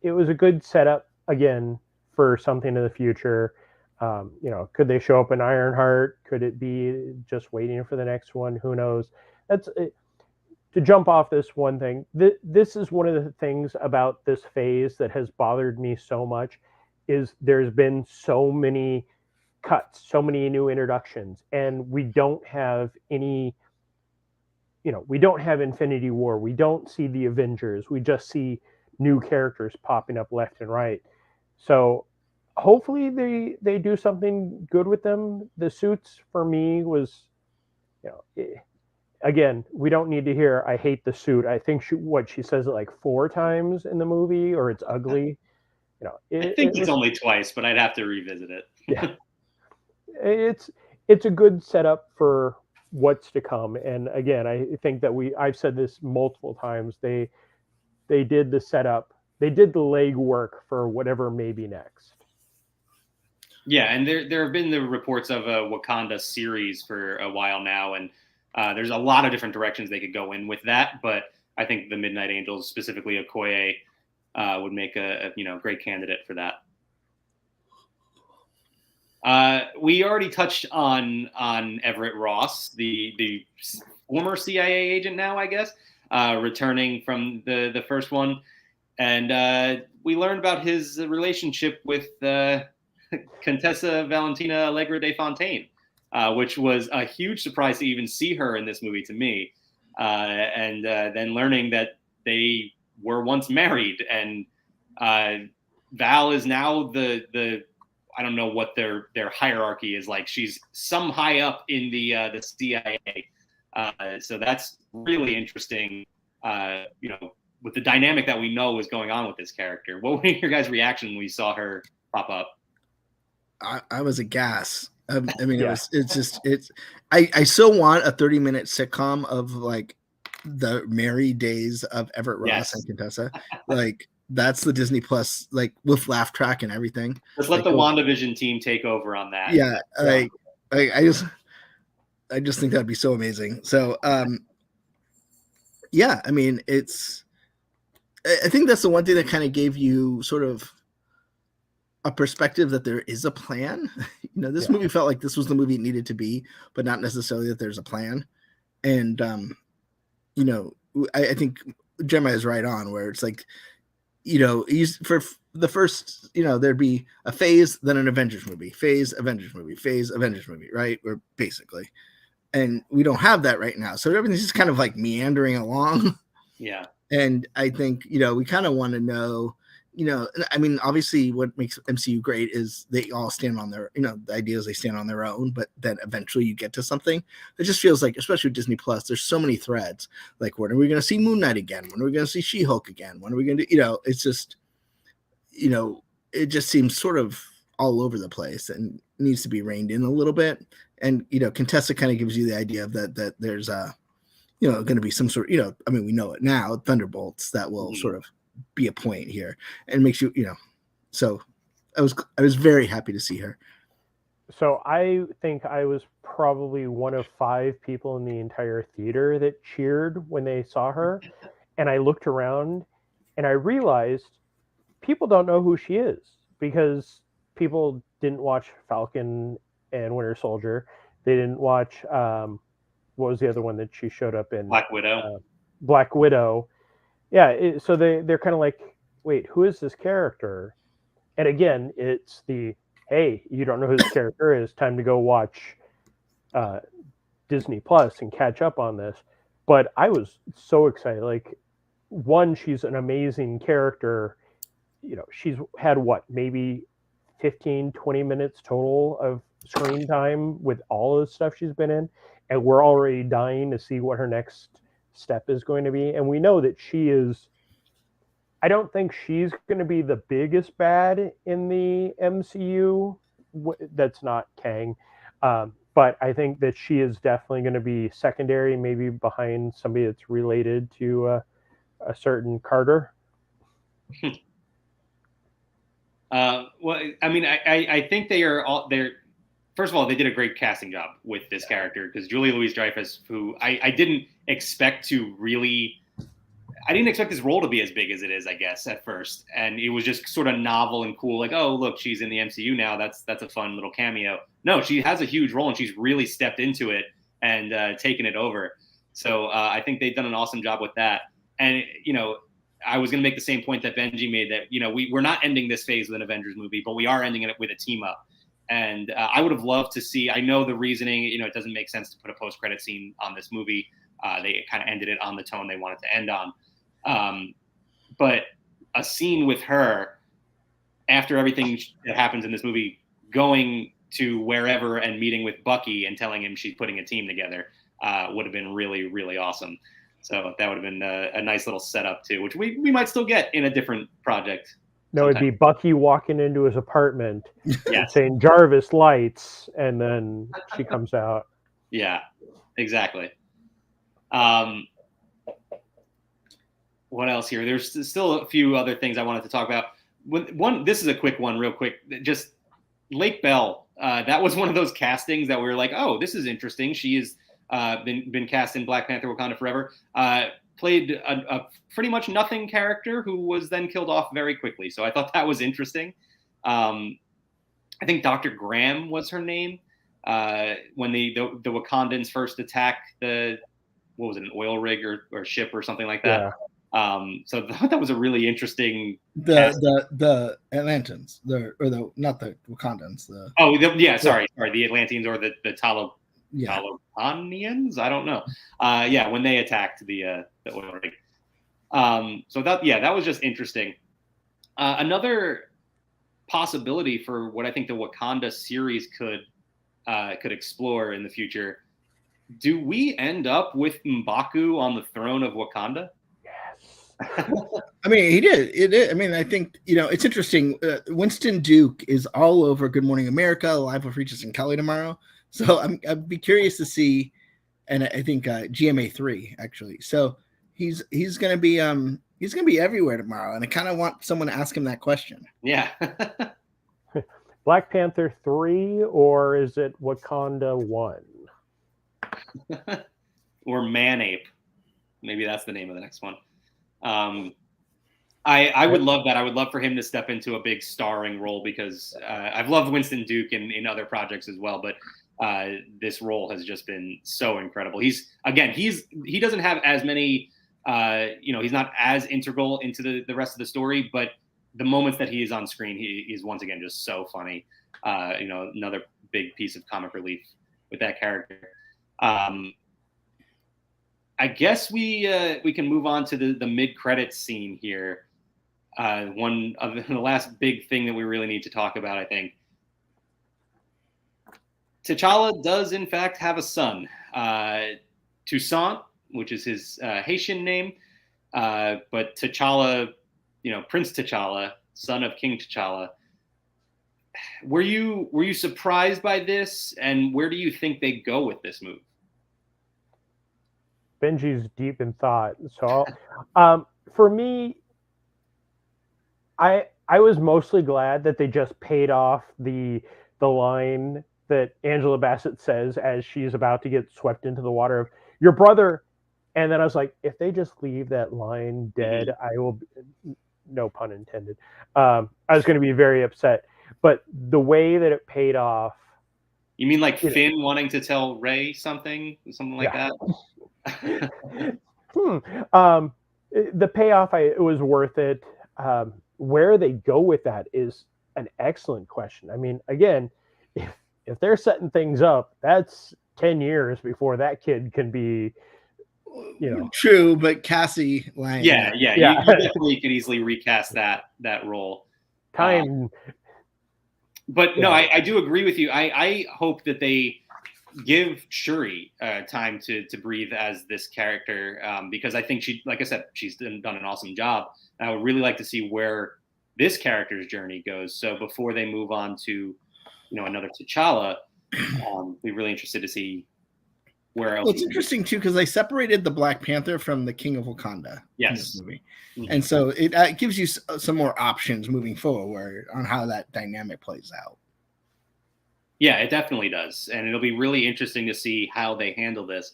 S1: a good setup again for something in the future. Could they show up in Ironheart? Could it be just waiting for the next one? Who knows? That's it. To jump off this one thing. This is one of the things about this phase that has bothered me so much, is there's been so many cuts, so many new introductions, and we don't have any. We don't have Infinity War. We don't see the Avengers. We just see new characters popping up left and right. So hopefully they do something good with them. The suits for me was, again, we don't need to hear "I hate the suit." I think she says it like 4 times in the movie, or it's ugly.
S2: I think it's only twice, but I'd have to revisit it.
S1: Yeah, it's a good setup for what's to come. And again, I think that I've said this multiple times. They did the setup, they did the legwork for whatever may be next.
S2: Yeah, and there have been the reports of a Wakanda series for a while now, and there's a lot of different directions they could go in with that. But I think the Midnight Angels, specifically Okoye, would make a great candidate for that. We already touched on Everett Ross, the former CIA agent now, I guess, returning from the first one, and we learned about his relationship with Contessa Valentina Allegra de Fontaine, which was a huge surprise to even see her in this movie to me, and then learning that they were once married, and Val is now the I don't know what their hierarchy is like. She's some high up in the CIA, so that's really interesting. With the dynamic that we know is going on with this character. What were your guys' reaction when we saw her pop up?
S3: I was aghast. I mean, yeah. I so want a 30-minute sitcom of like the merry days of Everett Ross and Contessa. Like that's the Disney Plus, like with laugh track and everything.
S2: Let's let the WandaVision team take over on that.
S3: Yeah, I just think that'd be so amazing. So, yeah, I mean, I think that's the one thing that kind of gave you sort of a perspective that there is a plan. This movie felt like this was the movie it needed to be, but not necessarily that there's a plan. And, I think Jeremiah is right on where it's like, for the first, there'd be a phase, then an Avengers movie, phase, Avengers movie, phase, Avengers movie, right? Or basically. And we don't have that right now. So everything's just kind of like meandering along.
S2: Yeah.
S3: And I think, we kind of want to know, I mean, obviously what makes MCU great is they all stand on their, the idea is they stand on their own, but then eventually you get to something. It just feels like, especially with Disney Plus, there's so many threads. Like, when are we going to see Moon Knight again? When are we going to see She-Hulk again? When are we going to, it's just, it just seems sort of all over the place and needs to be reined in a little bit. And, Contessa kind of gives you the idea of that there's going to be some sort of, I mean, we know it now, Thunderbolts that will sort of be a point here and makes you, so I was very happy to see her.
S1: So I think I was probably one of 5 people in the entire theater that cheered when they saw her. And I looked around and I realized people don't know who she is because people didn't watch Falcon and Winter Soldier. They didn't watch, what was the other one that she showed up in?
S2: Black Widow.
S1: Black Widow. Yeah, so they're kind of like, wait, who is this character? And again, it's hey, you don't know who this character is, time to go watch Disney Plus and catch up on this. But I was so excited. Like, one, she's an amazing character. She's had maybe 15, 20 minutes total of screen time with all of the stuff she's been in. And we're already dying to see what her next step is going to be. And we know that I don't think she's going to be the biggest bad in the MCU. That's not Kang. But I think that she is definitely going to be secondary, maybe behind somebody that's related to a certain Carter.
S2: Well, I mean, I think they're first of all, they did a great casting job with this character because Julia Louis-Dreyfus, who I didn't expect this role to be as big as it is, I guess, at first. And it was just sort of novel and cool. Like, oh, look, she's in the MCU now. That's a fun little cameo. No, she has a huge role and she's really stepped into it and taken it over. So I think they've done an awesome job with that. And, I was going to make the same point that Benji made that, we're not ending this phase with an Avengers movie, but we are ending it with a team up. And I would have loved to see, I know the reasoning, it doesn't make sense to put a post-credit scene on this movie. They kind of ended it on the tone they wanted to end on. But a scene with her after everything that happens in this movie, going to wherever and meeting with Bucky and telling him she's putting a team together. would have been really, really awesome. So that would have been a nice little setup too, which we might still get in a different project.
S1: No, it'd be Bucky walking into his apartment saying Jarvis lights, and then she comes out.
S2: Yeah, exactly. What else here? There's still a few other things I wanted to talk about. This is a quick one, real quick. Just Lake Bell. That was one of those castings that we were like, oh, this is interesting. She has been cast in Black Panther: Wakanda Forever. Played a pretty much nothing character who was then killed off very quickly. So I thought that was interesting. I think Dr. Graham was her name. When the Wakandans first attacked an oil rig or ship or something like that. Yeah. So I thought that was a really interesting.
S3: The Atlantans, not the Wakandans.
S2: Sorry, the Atlanteans or the Talibanians. I don't know. When they attacked the oil rig. So that was just interesting. Another possibility for what I think the Wakanda series could explore in the future. Do we end up with M'Baku on the throne of Wakanda?
S1: Yes.
S3: I mean, he did. I mean, I think, it's interesting. Winston Duke is all over Good Morning America, live with Regis and Kelly tomorrow. So I'd be curious to see, and I think GMA3 actually. So he's gonna be everywhere tomorrow, and I kind of want someone to ask him that question.
S2: Yeah.
S1: Black Panther 3, or is it Wakanda 1?
S2: Or Manape. Maybe that's the name of the next one. I would love that. I would love for him to step into a big starring role, because I've loved Winston Duke in other projects as well, but this role has just been so incredible. He doesn't have as many, he's not as integral into the rest of the story, but the moments that he is on screen, he is once again just so funny. Another big piece of comic relief with that character. I guess we can move on to the mid-credits scene here. One of the last big thing that we really need to talk about, I think. T'Challa does in fact have a son, Toussaint, which is his Haitian name, but T'Challa, Prince T'Challa, son of King T'Challa. Were you surprised by this, and where do you think they go with this move?
S1: Benji's deep in thought. So, for me, I was mostly glad that they just paid off the line that Angela Bassett says as she's about to get swept into the water of your brother. And then I was like, if they just leave that line dead, I will, no pun intended. I was going to be very upset, but the way that it paid off.
S2: You mean like Finn wanting to tell Rey something like that?
S1: The payoff, it was worth it. Where they go with that is an excellent question. I mean, again, if they're setting things up, that's 10 years before that kid can be,
S3: True, but Cassie Lang.
S2: Yeah. You definitely could easily recast that role.
S1: Time.
S2: But no, I do agree with you. I hope that they give Shuri time to breathe as this character, because I think like I said, she's done an awesome job. And I would really like to see where this character's journey goes. So before they move on to, another T'Challa, be really interested to see where else.
S3: Well, it's interesting too, because they separated the Black Panther from the King of Wakanda in this movie, and so it gives you some more options moving forward on how that dynamic plays out.
S2: Yeah, it definitely does. And it'll be really interesting to see how they handle this.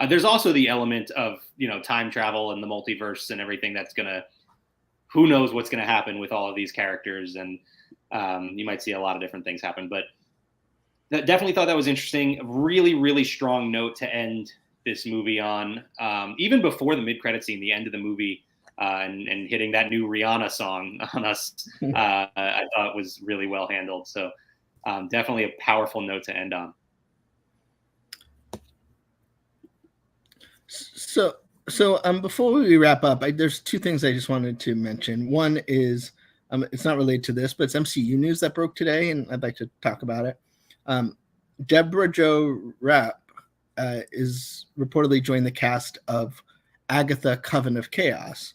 S2: There's also the element of, time travel and the multiverse and everything who knows what's going to happen with all of these characters. And you might see a lot of different things happen. But definitely thought that was interesting. A really, really strong note to end this movie on. Even before the mid-credit scene, the end of the movie, and hitting that new Rihanna song on us, I thought was really well handled. So definitely a powerful note to end on.
S3: So before we wrap up, there's two things I just wanted to mention. One is, it's not related to this, but it's MCU news that broke today, and I'd like to talk about it. Deborah Jo Rapp, is reportedly joined the cast of Agatha Coven of Chaos.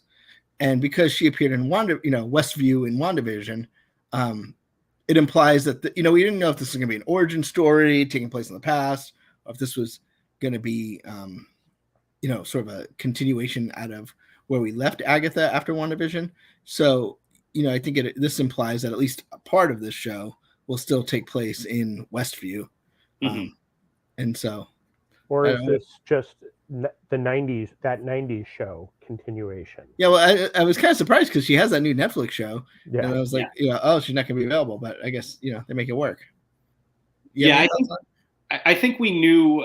S3: And because she appeared in Westview in WandaVision, it implies that, we didn't know if this was going to be an origin story taking place in the past, or if this was going to be, sort of a continuation out of where we left Agatha after WandaVision. So, I think this implies that at least a part of this show will still take place in Westview. And so.
S1: Or is this just the 90s, that 90s show continuation?
S3: Yeah, well, I was kind of surprised because she has that new Netflix show.
S1: Yeah.
S3: And I was like, she's not going to be available, but I guess, they make it work.
S2: I think we knew,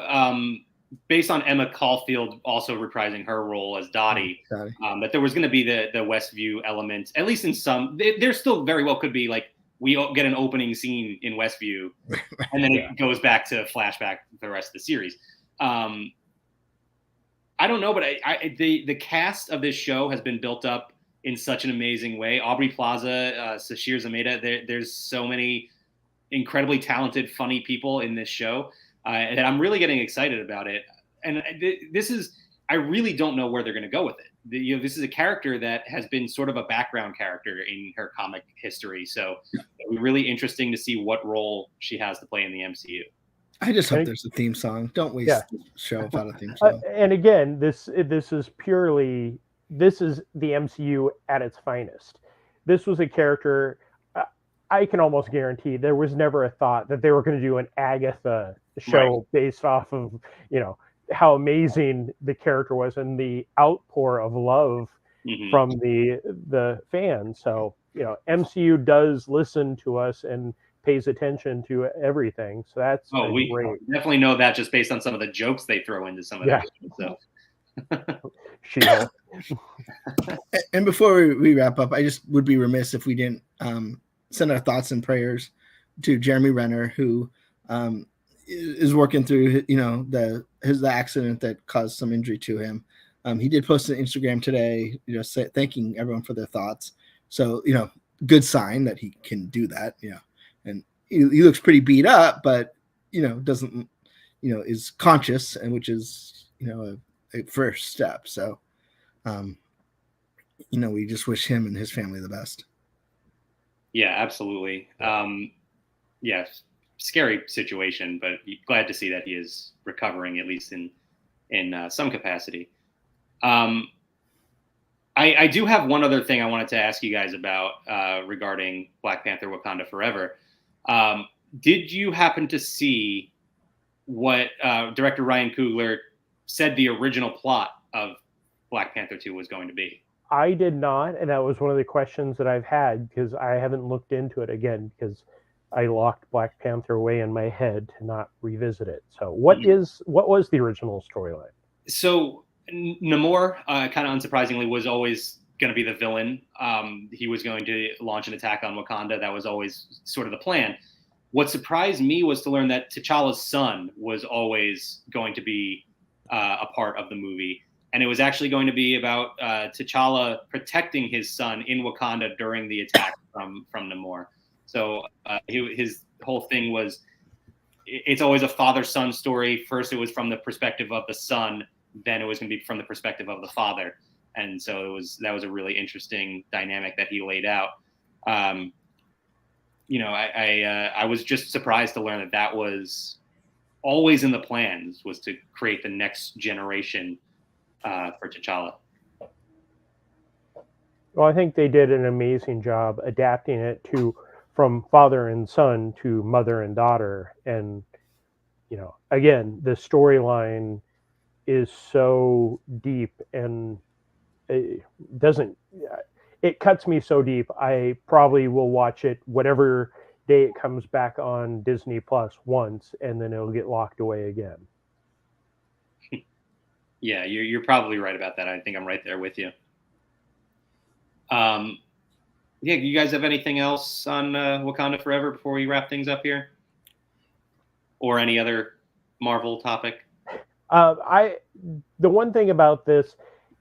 S2: based on Emma Caulfield also reprising her role as Dottie, that there was going to be the Westview element, at least in some. There still very well could be, like, we get an opening scene in Westview, and then it goes back to flashback the rest of the series. I don't know, but the cast of this show has been built up in such an amazing way. Aubrey Plaza, Sashir Zameda, there's so many incredibly talented, funny people in this show, and I'm really getting excited about it. And I really don't know where they're going to go with it. This is a character that has been sort of a background character in her comic history, so it'll be really interesting to see what role she has to play in the MCU.
S3: I just hope there's a theme song. Don't waste the show without a theme song.
S1: And again, this is the MCU at its finest. This was a character. I can almost guarantee there was never a thought that they were going to do an Agatha show based off of how amazing the character was and the outpour of love from the fans. So MCU does listen to us and pays attention to everything. So that's
S2: we
S1: great.
S2: Definitely know that just based on some of the jokes they throw into some of that.
S1: So.
S3: And before we wrap up, I just would be remiss if we didn't send our thoughts and prayers to Jeremy Renner, who is working through the accident that caused some injury to him. He did post an Instagram today, thanking everyone for their thoughts. So good sign that he can do that. And he looks pretty beat up, but doesn't is conscious, and which is a first step. So we just wish him and his family the best.
S2: Yeah, absolutely. Scary situation, but glad to see that he is recovering, at least in some capacity. I do have one other thing I wanted to ask you guys about regarding Black Panther: Wakanda Forever. Did you happen to see what director Ryan Coogler said the original plot of Black Panther 2 was going to be?
S1: I did not, and that was one of the questions that I've had, because I haven't looked into it again, because I locked Black Panther away in my head to not revisit it. So what was the original storyline? So
S2: Namor, kind of unsurprisingly, was always going to be the villain. He was going to launch an attack on Wakanda. That was always sort of the plan. What surprised me was to learn that T'Challa's son was always going to be a part of the movie. And it was actually going to be about T'Challa protecting his son in Wakanda during the attack from Namor. So his whole thing was, it's always a father-son story. First, it was from the perspective of the son. Then it was going to be from the perspective of the father. And so that was a really interesting dynamic that he laid out. I was just surprised to learn that was always in the plans, was to create the next generation for T'Challa.
S1: Well, I think they did an amazing job adapting it from father and son to mother and daughter. And, again, the storyline is so deep, and it cuts me so deep. I probably will watch it whatever day it comes back on Disney Plus once, and then it'll get locked away again.
S2: Yeah, you're probably right about that. I think I'm right there with you. You guys have anything else on Wakanda Forever before we wrap things up here? Or any other Marvel topic?
S1: The one thing about this,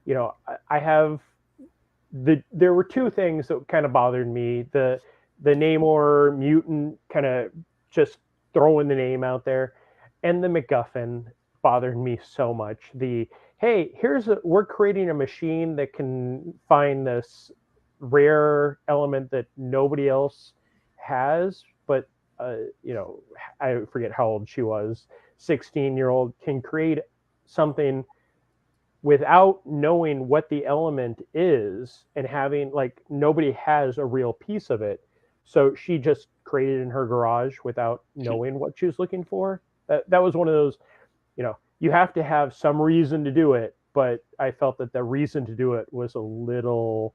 S1: I have there were two things that kind of bothered me. The Namor mutant kind of just throwing the name out there, and the MacGuffin. bothered me so much. Hey, we're creating a machine that can find this rare element that nobody else has, but I forget how old she was, 16-year-old, can create something without knowing what the element is and having, like, nobody has a real piece of it. So she just created in her garage without knowing what she was looking for. That was one of those, you have to have some reason to do it, but I felt that the reason to do it was a little,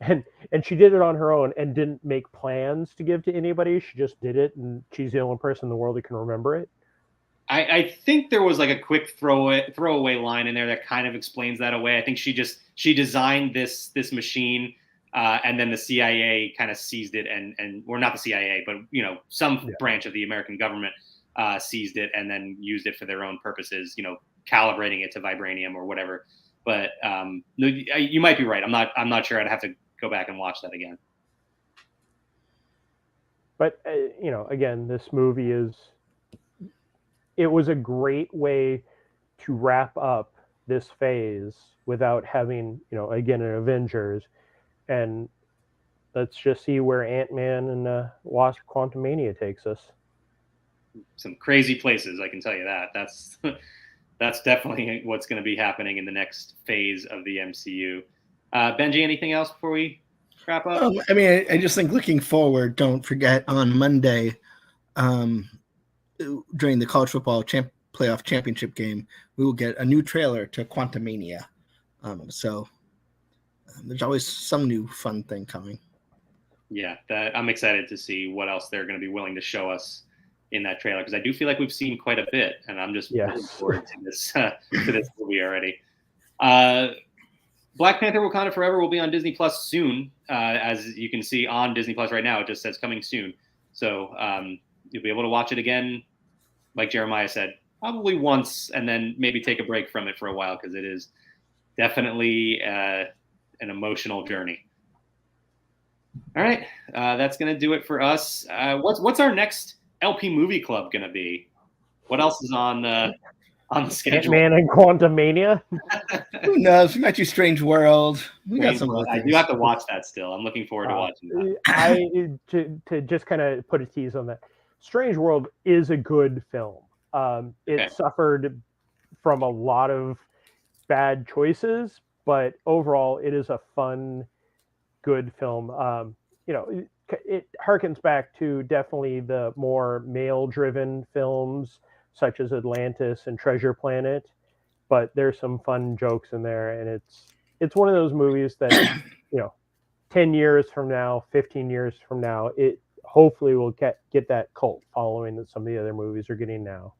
S1: and she did it on her own and didn't make plans to give to anybody. She just did it, and she's the only person in the world who can remember it.
S2: I think there was like a quick throwaway line in there that kind of explains that away. I think she designed this machine, and then the CIA kind of seized it, and or not the CIA, but some branch of the American government seized it and then used it for their own purposes. Calibrating it to vibranium or whatever. But you might be right. I'm not sure. I'd have to go back and watch that again.
S1: But again, this movie it was a great way to wrap up this phase without having, again, an Avengers. And let's just see where Ant-Man and Wasp: Quantumania takes us.
S2: Some crazy places, I can tell you that. That's definitely what's going to be happening in the next phase of the MCU. Benji, anything else before we wrap up?
S3: I just think looking forward, don't forget on Monday, during the college football playoff championship game, we will get a new trailer to Quantumania. So there's always some new fun thing coming.
S2: Yeah, I'm excited to see what else they're going to be willing to show us in that trailer, because I do feel like we've seen quite a bit, and I'm just looking forward to this movie already. Black Panther: Wakanda Forever will be on Disney Plus soon. As you can see on Disney Plus right now, it just says coming soon. So you'll be able to watch it again, like Jeremiah said, probably once, and then maybe take a break from it for a while, because it is definitely an emotional journey. All right, that's going to do it for us. What's our next LP movie club going to be? What else is on the schedule?
S1: Ant-Man and Quantumania.
S3: Who knows? We might do Strange World. We got some.
S2: I do have to watch that still. I'm looking forward to watching that.
S1: To just kind of put a tease on that, Strange World is a good film. It suffered from a lot of bad choices, but overall, it is a fun, good film. It harkens back to definitely the more male-driven films such as Atlantis and Treasure Planet, but there's some fun jokes in there, and it's one of those movies that 10 years from now, 15 years from now, it hopefully will get that cult following that some of the other movies are getting now.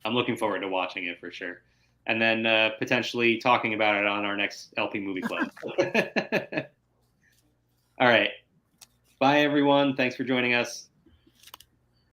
S2: I'm looking forward to watching it for sure, and then potentially talking about it on our next LP movie club. All right. Bye, everyone. Thanks for joining us.